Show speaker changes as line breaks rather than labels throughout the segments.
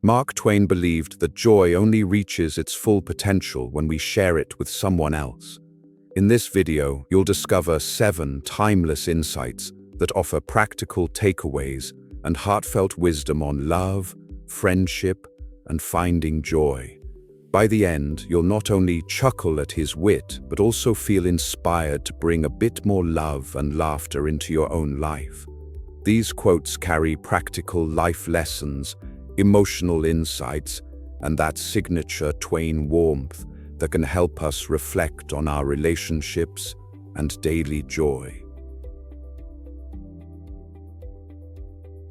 Mark Twain believed that joy only reaches its full potential when we share it with someone else. In this video, you'll discover 7 timeless insights that offer practical takeaways and heartfelt wisdom on love, friendship, and finding joy. By the end, you'll not only chuckle at his wit, but also feel inspired to bring a bit more love and laughter into your own life. These quotes carry practical life lessons, emotional insights, and that signature Twain warmth that can help us reflect on our relationships and daily joy.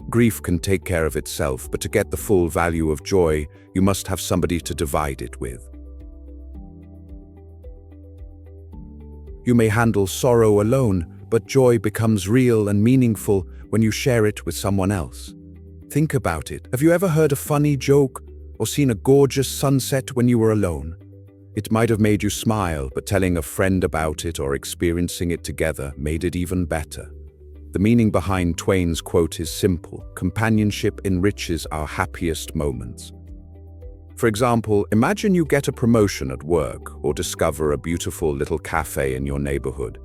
Grief can take care of itself, but to get the full value of joy, you must have somebody to divide it with. You may handle sorrow alone, but joy becomes real and meaningful when you share it with someone else. Think about it. Have you ever heard a funny joke or seen a gorgeous sunset when you were alone? It might have made you smile, but telling a friend about it or experiencing it together made it even better. The meaning behind Twain's quote is simple: companionship enriches our happiest moments. For example, imagine you get a promotion at work or discover a beautiful little cafe in your neighborhood.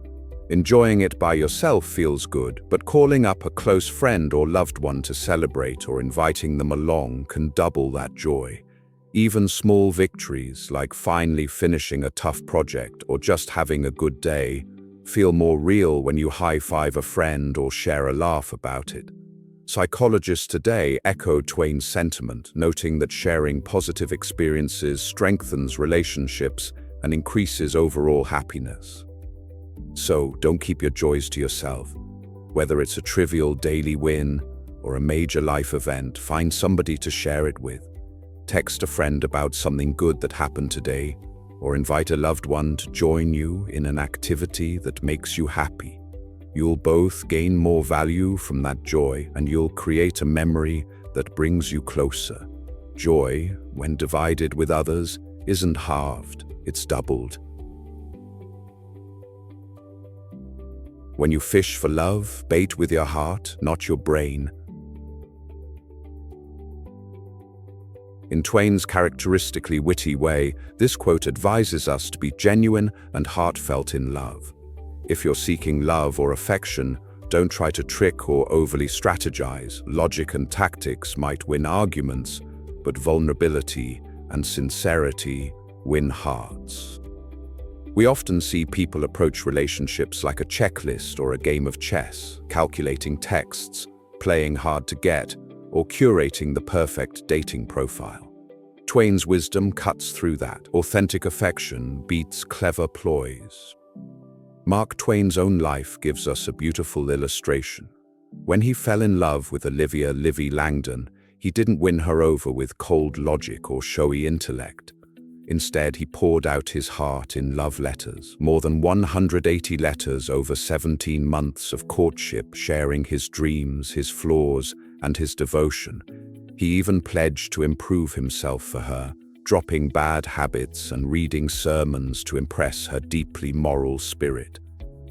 Enjoying it by yourself feels good, but calling up a close friend or loved one to celebrate or inviting them along can double that joy. Even small victories, like finally finishing a tough project or just having a good day, feel more real when you high-five a friend or share a laugh about it. Psychologists today echo Twain's sentiment, noting that sharing positive experiences strengthens relationships and increases overall happiness. So, don't keep your joys to yourself. Whether it's a trivial daily win or a major life event, find somebody to share it with. Text a friend about something good that happened today, or invite a loved one to join you in an activity that makes you happy. You'll both gain more value from that joy, and you'll create a memory that brings you closer. Joy, when divided with others, isn't halved, it's doubled. When you fish for love, bait with your heart, not your brain. In Twain's characteristically witty way, this quote advises us to be genuine and heartfelt in love. If you're seeking love or affection, don't try to trick or overly strategize. Logic and tactics might win arguments, but vulnerability and sincerity win hearts. We often see people approach relationships like a checklist or a game of chess, calculating texts, playing hard to get, or curating the perfect dating profile. Twain's wisdom cuts through that. Authentic affection beats clever ploys. Mark Twain's own life gives us a beautiful illustration. When he fell in love with Olivia "Livy" Langdon, he didn't win her over with cold logic or showy intellect. Instead, he poured out his heart in love letters, more than 180 letters over 17 months of courtship, sharing his dreams, his flaws, and his devotion. He even pledged to improve himself for her, dropping bad habits and reading sermons to impress her deeply moral spirit.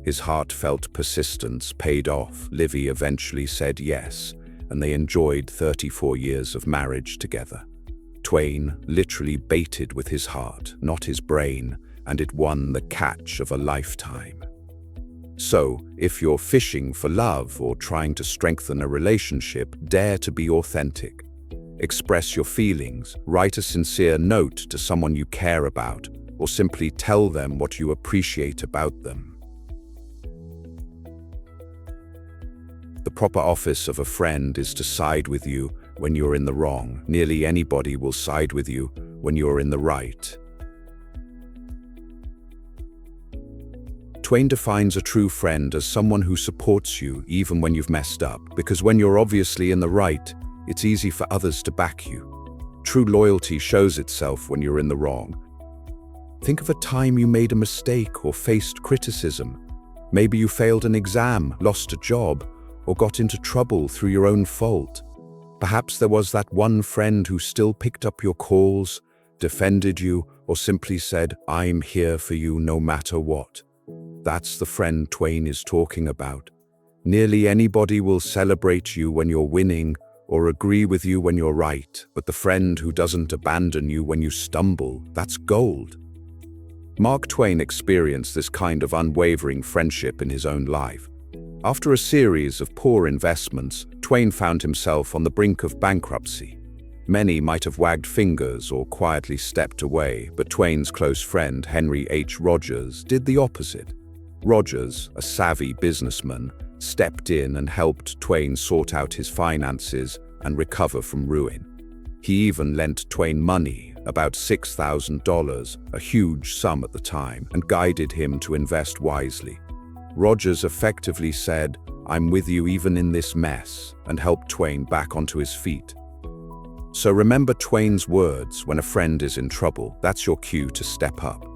His heartfelt persistence paid off. Livy eventually said yes, and they enjoyed 34 years of marriage together. Twain literally baited with his heart, not his brain, and it won the catch of a lifetime. So, if you're fishing for love or trying to strengthen a relationship, dare to be authentic. Express your feelings, write a sincere note to someone you care about, or simply tell them what you appreciate about them. The proper office of a friend is to side with you when you're in the wrong. Nearly anybody will side with you when you're in the right. Twain defines a true friend as someone who supports you even when you've messed up, because when you're obviously in the right, it's easy for others to back you. True loyalty shows itself when you're in the wrong. Think of a time you made a mistake or faced criticism. Maybe you failed an exam, lost a job, or got into trouble through your own fault. Perhaps there was that one friend who still picked up your calls, defended you, or simply said, "I'm here for you no matter what." That's the friend Twain is talking about. Nearly anybody will celebrate you when you're winning or agree with you when you're right, but the friend who doesn't abandon you when you stumble, that's gold. Mark Twain experienced this kind of unwavering friendship in his own life. After a series of poor investments, Twain found himself on the brink of bankruptcy. Many might have wagged fingers or quietly stepped away, but Twain's close friend, Henry H. Rogers, did the opposite. Rogers, a savvy businessman, stepped in and helped Twain sort out his finances and recover from ruin. He even lent Twain money, about $6,000, a huge sum at the time, and guided him to invest wisely. Rogers effectively said, "I'm with you even in this mess," and helped Twain back onto his feet. So remember Twain's words: when a friend is in trouble, that's your cue to step up.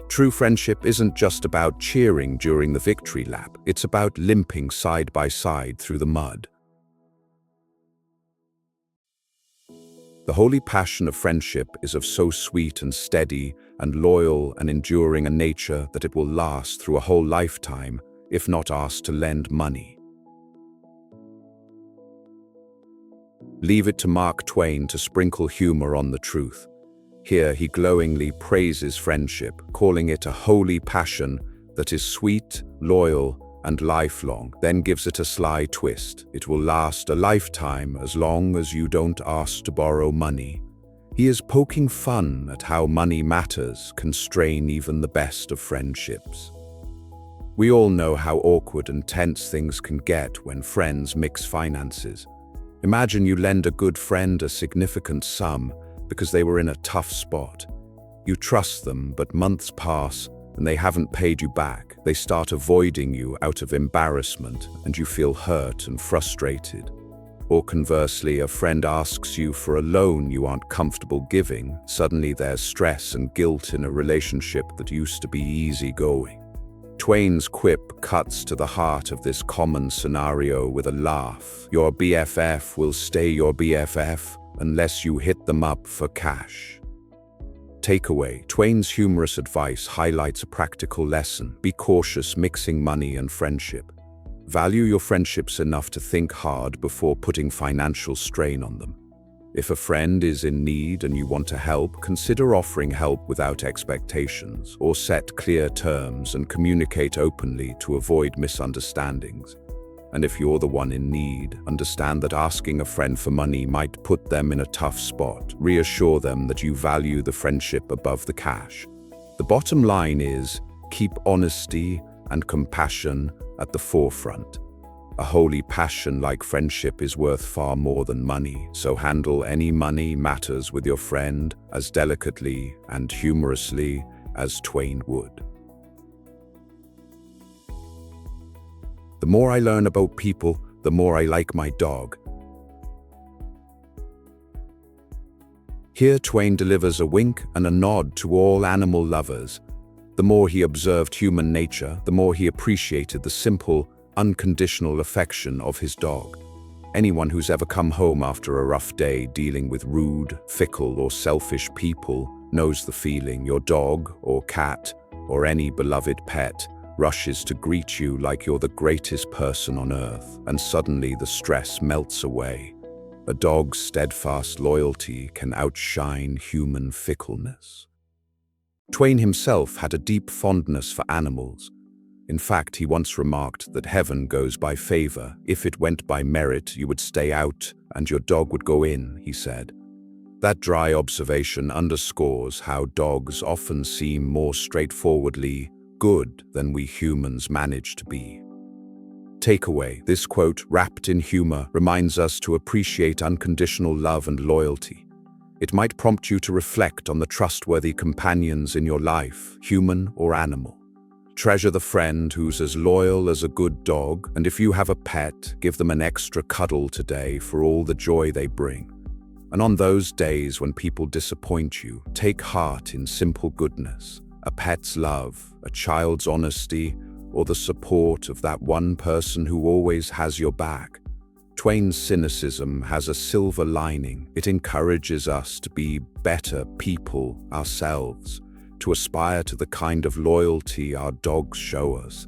True friendship isn't just about cheering during the victory lap, it's about limping side by side through the mud. The holy passion of friendship is of so sweet and steady and loyal and enduring a nature that it will last through a whole lifetime, if not asked to lend money. Leave it to Mark Twain to sprinkle humor on the truth. Here he glowingly praises friendship, calling it a holy passion that is sweet, loyal, and lifelong, then gives it a sly twist. It will last a lifetime as long as you don't ask to borrow money. He is poking fun at how money matters can strain even the best of friendships. We all know how awkward and tense things can get when friends mix finances. Imagine you lend a good friend a significant sum because they were in a tough spot. You trust them, but months pass and they haven't paid you back. They start avoiding you out of embarrassment, and you feel hurt and frustrated. Or conversely, a friend asks you for a loan you aren't comfortable giving. Suddenly there's stress and guilt in a relationship that used to be easygoing. Twain's quip cuts to the heart of this common scenario with a laugh. Your BFF will stay your BFF unless you hit them up for cash. Takeaway: Twain's humorous advice highlights a practical lesson. Be cautious mixing money and friendship. Value your friendships enough to think hard before putting financial strain on them. If a friend is in need and you want to help, consider offering help without expectations, or set clear terms and communicate openly to avoid misunderstandings. And if you're the one in need, understand that asking a friend for money might put them in a tough spot. Reassure them that you value the friendship above the cash. The bottom line is, keep honesty and compassion at the forefront. A holy passion like friendship is worth far more than money, so handle any money matters with your friend as delicately and humorously as Twain would. The more I learn about people, the more I like my dog. Here Twain delivers a wink and a nod to all animal lovers. The more he observed human nature, the more he appreciated the simple, unconditional affection of his dog. Anyone who's ever come home after a rough day dealing with rude, fickle, or selfish people knows the feeling. Your dog or cat or any beloved pet rushes to greet you like you're the greatest person on earth, and suddenly the stress melts away. A dog's steadfast loyalty can outshine human fickleness. Twain himself had a deep fondness for animals. In fact, he once remarked that heaven goes by favor. If it went by merit, you would stay out and your dog would go in, he said. That dry observation underscores how dogs often seem more straightforwardly good than we humans manage to be. Takeaway: this quote, wrapped in humor, reminds us to appreciate unconditional love and loyalty. It might prompt you to reflect on the trustworthy companions in your life, human or animal. Treasure the friend who's as loyal as a good dog, and if you have a pet, give them an extra cuddle today for all the joy they bring. And on those days when people disappoint you, take heart in simple goodness. A pet's love, a child's honesty, or the support of that one person who always has your back. Twain's cynicism has a silver lining. It encourages us to be better people ourselves, to aspire to the kind of loyalty our dogs show us.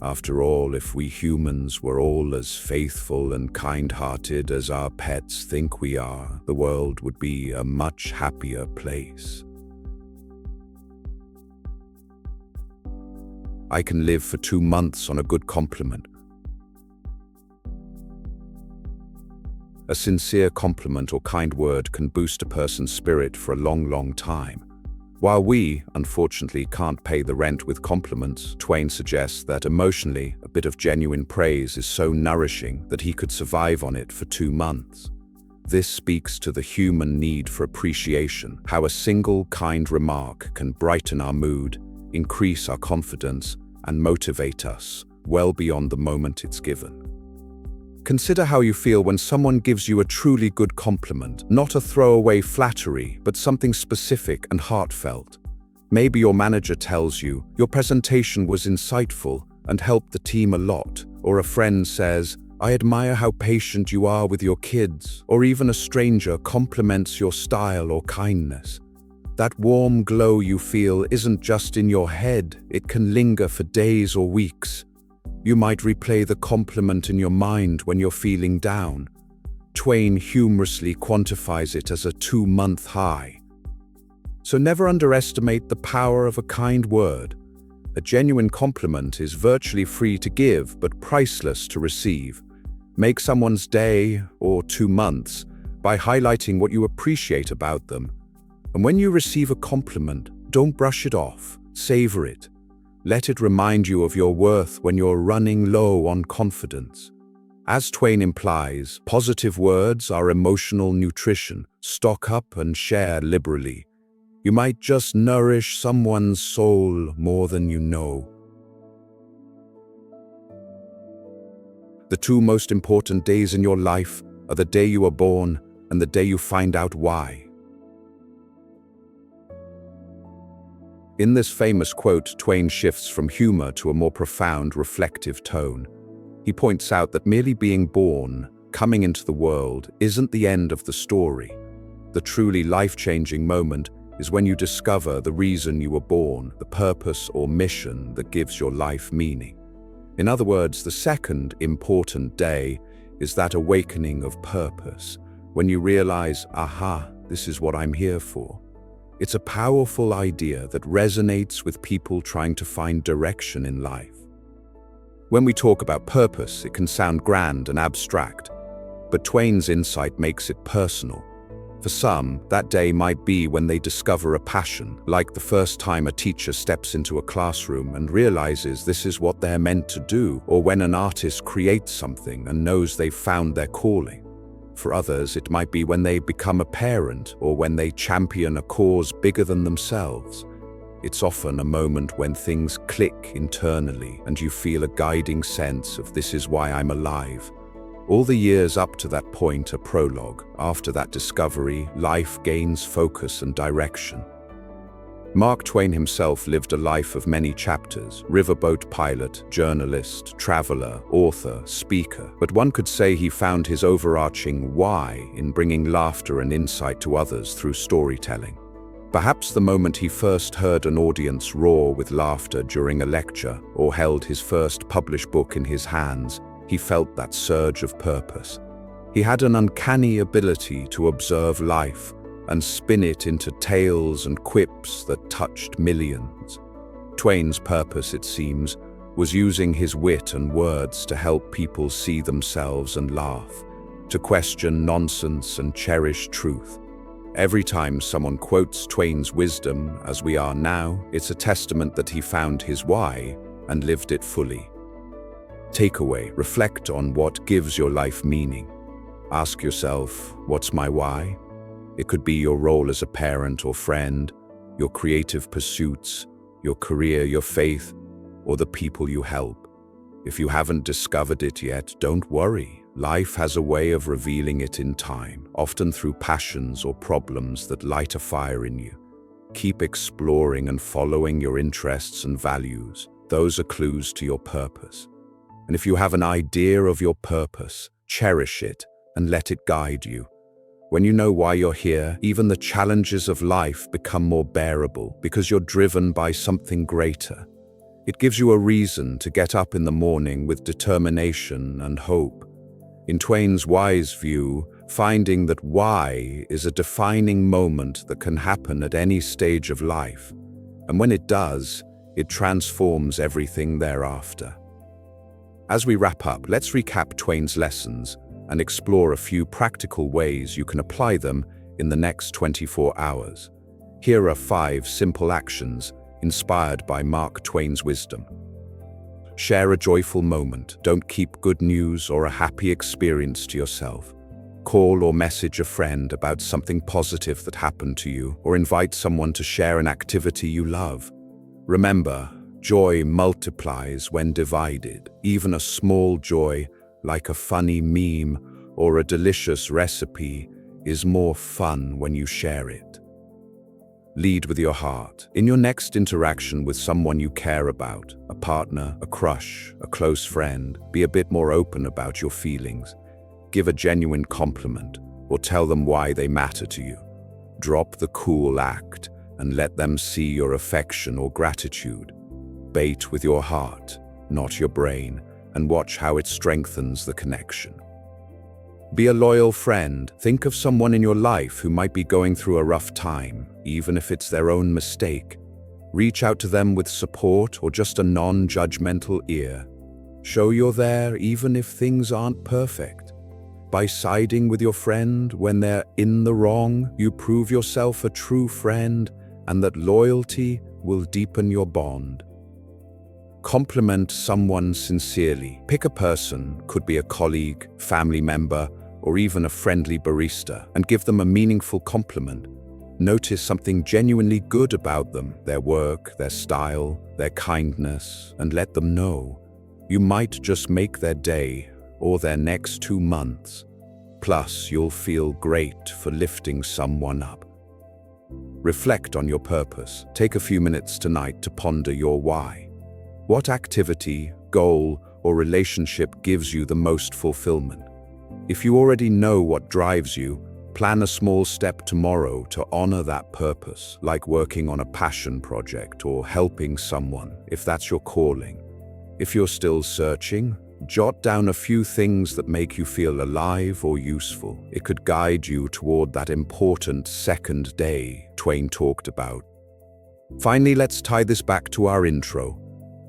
After all, if we humans were all as faithful and kind-hearted as our pets think we are, the world would be a much happier place. I can live for 2 months on a good compliment. A sincere compliment or kind word can boost a person's spirit for a long, long time. While we, unfortunately, can't pay the rent with compliments, Twain suggests that emotionally, a bit of genuine praise is so nourishing that he could survive on it for 2 months. This speaks to the human need for appreciation, how a single kind remark can brighten our mood, increase our confidence, and motivate us well beyond the moment it's given. Consider how you feel when someone gives you a truly good compliment, not a throwaway flattery, but something specific and heartfelt. Maybe your manager tells you, "Your presentation was insightful and helped the team a lot," or a friend says, "I admire how patient you are with your kids," or even a stranger compliments your style or kindness. That warm glow you feel isn't just in your head, it can linger for days or weeks. You might replay the compliment in your mind when you're feeling down. Twain humorously quantifies it as a 2-month high. So never underestimate the power of a kind word. A genuine compliment is virtually free to give, but priceless to receive. Make someone's day or 2 months by highlighting what you appreciate about them. And when you receive a compliment, don't brush it off, savor it. Let it remind you of your worth when you're running low on confidence. As Twain implies, positive words are emotional nutrition. Stock up and share liberally. You might just nourish someone's soul more than you know. The 2 most important days in your life are the day you are born and the day you find out why. In this famous quote, Twain shifts from humor to a more profound, reflective tone. He points out that merely being born, coming into the world, isn't the end of the story. The truly life-changing moment is when you discover the reason you were born, the purpose or mission that gives your life meaning. In other words, the second important day is that awakening of purpose, when you realize, aha, this is what I'm here for. It's a powerful idea that resonates with people trying to find direction in life. When we talk about purpose, it can sound grand and abstract, but Twain's insight makes it personal. For some, that day might be when they discover a passion, like the first time a teacher steps into a classroom and realizes this is what they're meant to do, or when an artist creates something and knows they've found their calling. For others, it might be when they become a parent or when they champion a cause bigger than themselves. It's often a moment when things click internally and you feel a guiding sense of this is why I'm alive. All the years up to that point are prologue. After that discovery, life gains focus and direction. Mark Twain himself lived a life of many chapters: riverboat pilot, journalist, traveler, author, speaker. But one could say he found his overarching why in bringing laughter and insight to others through storytelling. Perhaps the moment he first heard an audience roar with laughter during a lecture or held his first published book in his hands, he felt that surge of purpose. He had an uncanny ability to observe life and spin it into tales and quips that touched millions. Twain's purpose, it seems, was using his wit and words to help people see themselves and laugh, to question nonsense and cherish truth. Every time someone quotes Twain's wisdom, as we are now, it's a testament that he found his why and lived it fully. Takeaway: reflect on what gives your life meaning. Ask yourself, what's my why? It could be your role as a parent or friend, your creative pursuits, your career, your faith, or the people you help. If you haven't discovered it yet, don't worry. Life has a way of revealing it in time, often through passions or problems that light a fire in you. Keep exploring and following your interests and values. Those are clues to your purpose. And if you have an idea of your purpose, cherish it and let it guide you. When you know why you're here, even the challenges of life become more bearable because you're driven by something greater. It gives you a reason to get up in the morning with determination and hope. In Twain's wise view, finding that why is a defining moment that can happen at any stage of life, and when it does, it transforms everything thereafter. As we wrap up, let's recap Twain's lessons and explore a few practical ways you can apply them in the next 24 hours. Here are 5 simple actions inspired by Mark Twain's wisdom. Share a joyful moment. Don't keep good news or a happy experience to yourself. Call or message a friend about something positive that happened to you, or invite someone to share an activity you love. Remember, joy multiplies when divided. Even a small joy, like a funny meme or a delicious recipe, is more fun when you share it. Lead with your heart. In your next interaction with someone you care about, a partner, a crush, a close friend, be a bit more open about your feelings. Give a genuine compliment or tell them why they matter to you. Drop the cool act and let them see your affection or gratitude. Bait with your heart, not your brain, and watch how it strengthens the connection. Be a loyal friend. Think of someone in your life who might be going through a rough time, even if it's their own mistake. Reach out to them with support or just a non-judgmental ear. Show you're there even if things aren't perfect. By siding with your friend when they're in the wrong, you prove yourself a true friend, and that loyalty will deepen your bond. Compliment someone sincerely. Pick a person, could be a colleague, family member, or even a friendly barista, and give them a meaningful compliment. Notice something genuinely good about them, their work, their style, their kindness, and let them know. You might just make their day or their next 2 months. Plus, you'll feel great for lifting someone up. Reflect on your purpose. Take a few minutes tonight to ponder your why. What activity, goal, or relationship gives you the most fulfillment? If you already know what drives you, plan a small step tomorrow to honor that purpose, like working on a passion project or helping someone, if that's your calling. If you're still searching, jot down a few things that make you feel alive or useful. It could guide you toward that important second day Twain talked about. Finally, let's tie this back to our intro.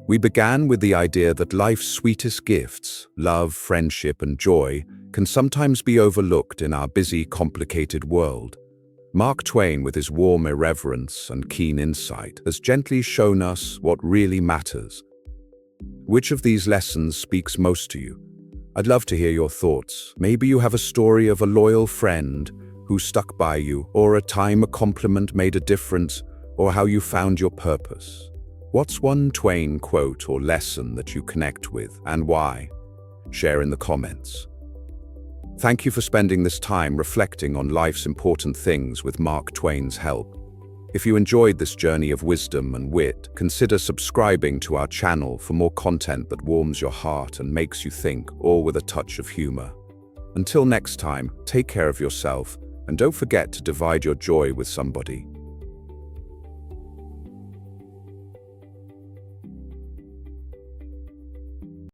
We began with the idea that life's sweetest gifts, love, friendship, and joy, can sometimes be overlooked in our busy, complicated world. Mark Twain, with his warm irreverence and keen insight, has gently shown us what really matters. Which of these lessons speaks most to you? I'd love to hear your thoughts. Maybe you have a story of a loyal friend who stuck by you, or a time a compliment made a difference, or how you found your purpose. What's one Twain quote or lesson that you connect with, and why? Share in the comments. Thank you for spending this time reflecting on life's important things with Mark Twain's help. If you enjoyed this journey of wisdom and wit, consider subscribing to our channel for more content that warms your heart and makes you think, all with a touch of humor. Until next time, take care of yourself, and don't forget to divide your joy with somebody.